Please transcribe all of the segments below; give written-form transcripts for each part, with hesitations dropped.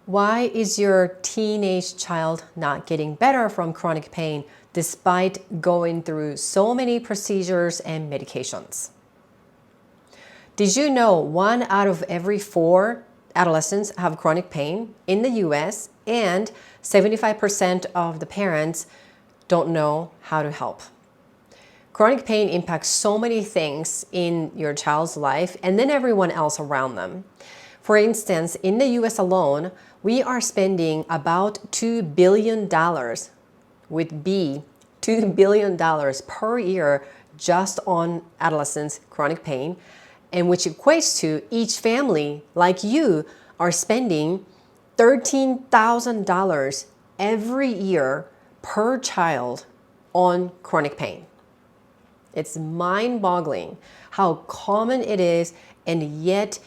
Why is your teenage child not getting better from chronic pain despite going through so many procedures and medications? Did you know 1 out of every 4 adolescents have chronic pain in the US, and 75% of the parents don't know how to help? Chronic pain impacts so many things in your child's life and then everyone else around them. For instance, in the US alone, we are spending about $2 billion, with B, $2 billion per year just on adolescents' chronic pain, and which equates to each family, like you, are spending $13,000 every year per child on chronic pain. It's mind-boggling how common it is, and yet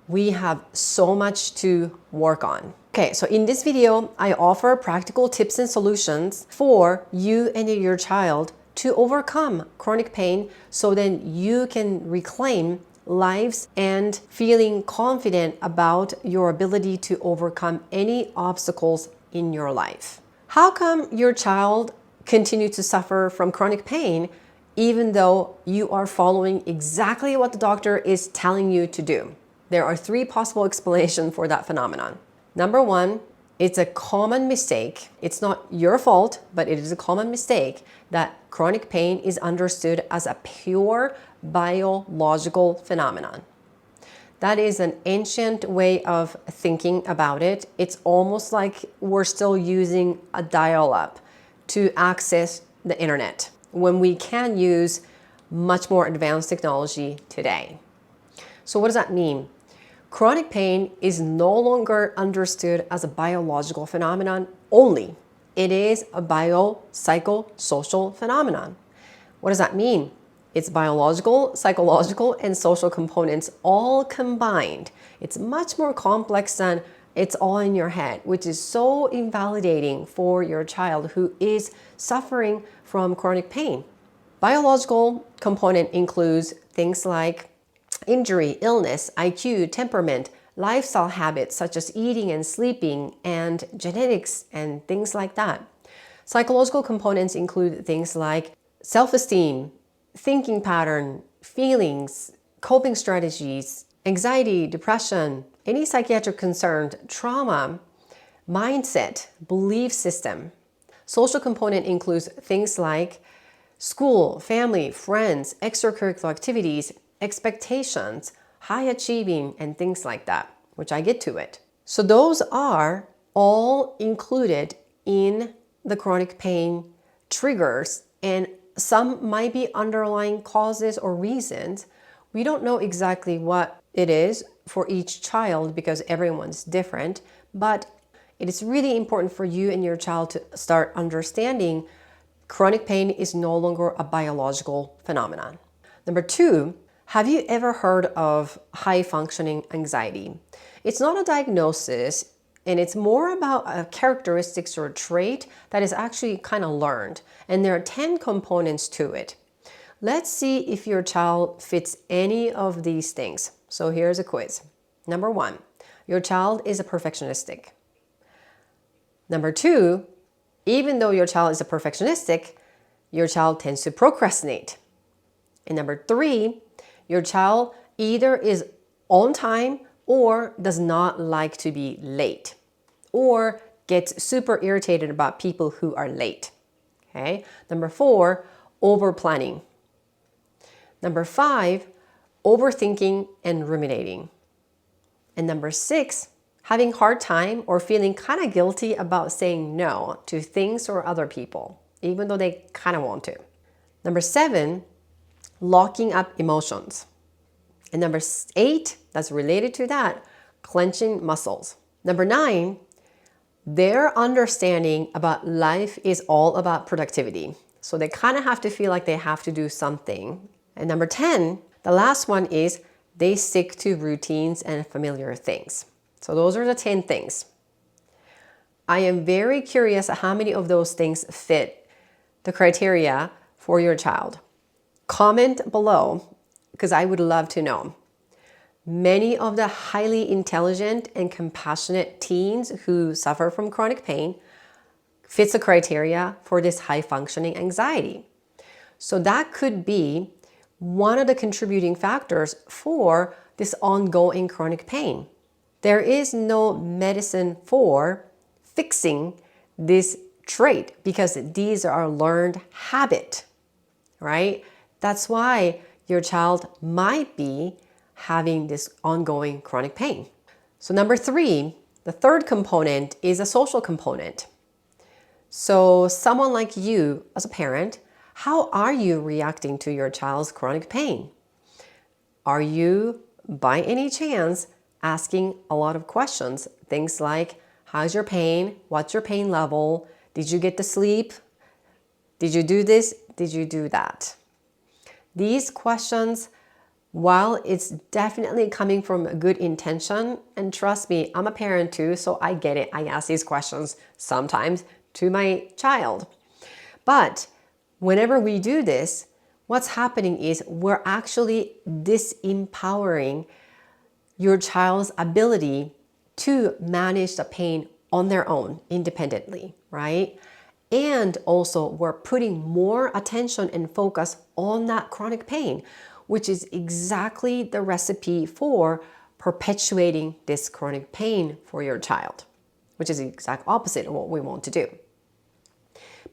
we have so much to work on. Okay, so in this video, I offer practical tips and solutions for you and your child to overcome chronic pain so then you can reclaim lives and feeling confident about your ability to overcome any obstacles in your life. How come your child continues to suffer from chronic pain even though you are following exactly what the doctor is telling you to do? There are 3 possible explanations for that phenomenon. Number 1, it's a common mistake. It's not your fault, but it is a common mistake that chronic pain is understood as a pure biological phenomenon. That is an ancient way of thinking about it. It's almost like we're still using a dial-up to access the internet when we can use much more advanced technology today. So what does that mean? Chronic pain is no longer understood as a biological phenomenon only. It is a biopsychosocial phenomenon. What does that mean? It's biological, psychological, and social components all combined. It's much more complex than it's all in your head, which is so invalidating for your child who is suffering from chronic pain. Biological component includes things like injury, illness, IQ, temperament, lifestyle habits such as eating and sleeping, and genetics and things like that. Psychological components include things like self-esteem, thinking pattern, feelings, coping strategies, anxiety, depression, any psychiatric concern, trauma, mindset, belief system. Social component includes things like school, family, friends, extracurricular activities, expectations, high achieving, and things like that, which I get to it. So those are all included in the chronic pain triggers, and some might be underlying causes or reasons. We don't know exactly what it is for each child because everyone's different, but it is really important for you and your child to start understanding chronic pain is no longer a biological phenomenon. Number 2, have you ever heard of high-functioning anxiety? It's not a diagnosis, and it's more about a characteristics or a trait that is actually kind of learned, and there are 10 components to it. Let's see if your child fits any of these things. So here's a quiz. Number 1, your child is a perfectionistic. Number 2, even though your child is a perfectionistic, your child tends to procrastinate. And number 3, your child either is on time or does not like to be late, or gets super irritated about people who are late. Okay. Number 4, over planning. Number 5, overthinking and ruminating. And number 6, having hard time or feeling kind of guilty about saying no to things or other people, even though they kind of want to. Number 7, locking up emotions. And number 8, that's related to that, clenching muscles. Number 9, their understanding about life is all about productivity. So they kind of have to feel like they have to do something. And number 10, the last one is they stick to routines and familiar things. So those are the 10 things. I am very curious how many of those things fit the criteria for your child. Comment below because I would love to know. Many of the highly intelligent and compassionate teens who suffer from chronic pain fits the criteria for this high functioning anxiety. So that could be one of the contributing factors for this ongoing chronic pain. There is no medicine for fixing this trait because these are learned habit, right? That's why your child might be having this ongoing chronic pain. So number 3, the third component is a social component. So someone like you as a parent, how are you reacting to your child's chronic pain? Are you, by any chance, asking a lot of questions? Things like, how's your pain? What's your pain level? Did you get to sleep? Did you do this? Did you do that? These questions, while it's definitely coming from a good intention, and trust me, I'm a parent too, so I get it. I ask these questions sometimes to my child. But whenever we do this, what's happening is we're actually disempowering your child's ability to manage the pain on their own independently, right? And also we're putting more attention and focus on that chronic pain, which is exactly the recipe for perpetuating this chronic pain for your child, which is the exact opposite of what we want to do.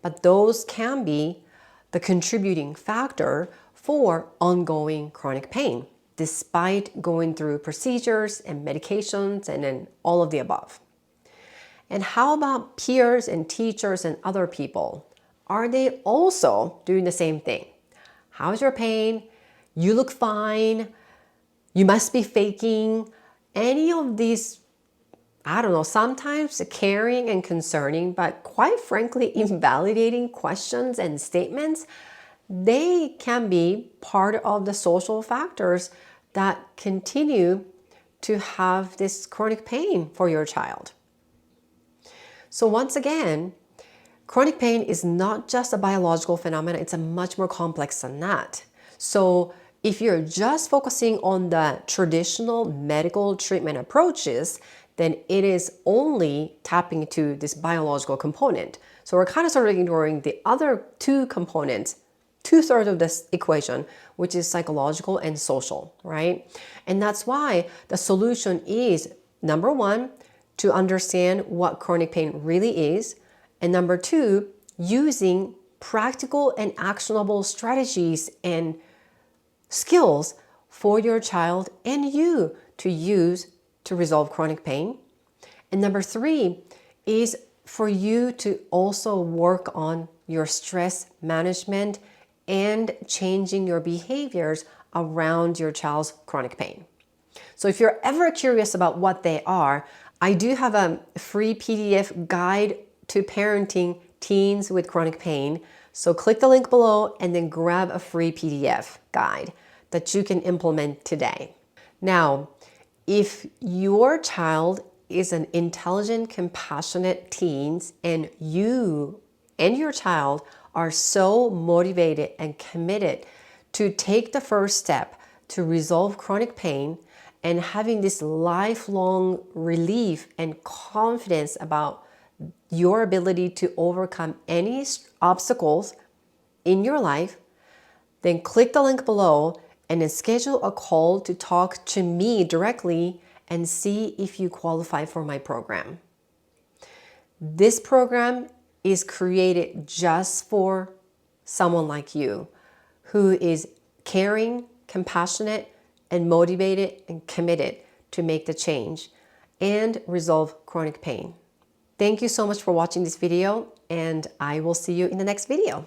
But those can be the contributing factor for ongoing chronic pain, despite going through procedures and medications and then all of the above. And how about peers and teachers and other people? Are they also doing the same thing? How's your pain? You look fine. You must be faking. Any of these, I don't know, sometimes caring and concerning, but quite frankly, invalidating questions and statements, they can be part of the social factors that continue to have this chronic pain for your child. So once again, chronic pain is not just a biological phenomenon, it's a much more complex than that. So if you're just focusing on the traditional medical treatment approaches, then it is only tapping into this biological component. So we're kind of sort of ignoring the other two components, 2/3 of this equation, which is psychological and social, right? And that's why the solution is, number 1, to understand what chronic pain really is, and number 2, using practical and actionable strategies and skills for your child and you to use to resolve chronic pain. And number 3 is for you to also work on your stress management and changing your behaviors around your child's chronic pain. So if you're ever curious about what they are, I do have a free PDF guide to parenting teens with chronic pain. So click the link below and then grab a free PDF guide that you can implement today. Now, if your child is an intelligent, compassionate teen and you and your child are so motivated and committed to take the first step to resolve chronic pain and having this lifelong relief and confidence about your ability to overcome any obstacles in your life, then click the link below and then schedule a call to talk to me directly and see if you qualify for my program. This program is created just for someone like you who is caring, compassionate, and motivated and committed to make the change and resolve chronic pain. Thank you so much for watching this video, and I will see you in the next video.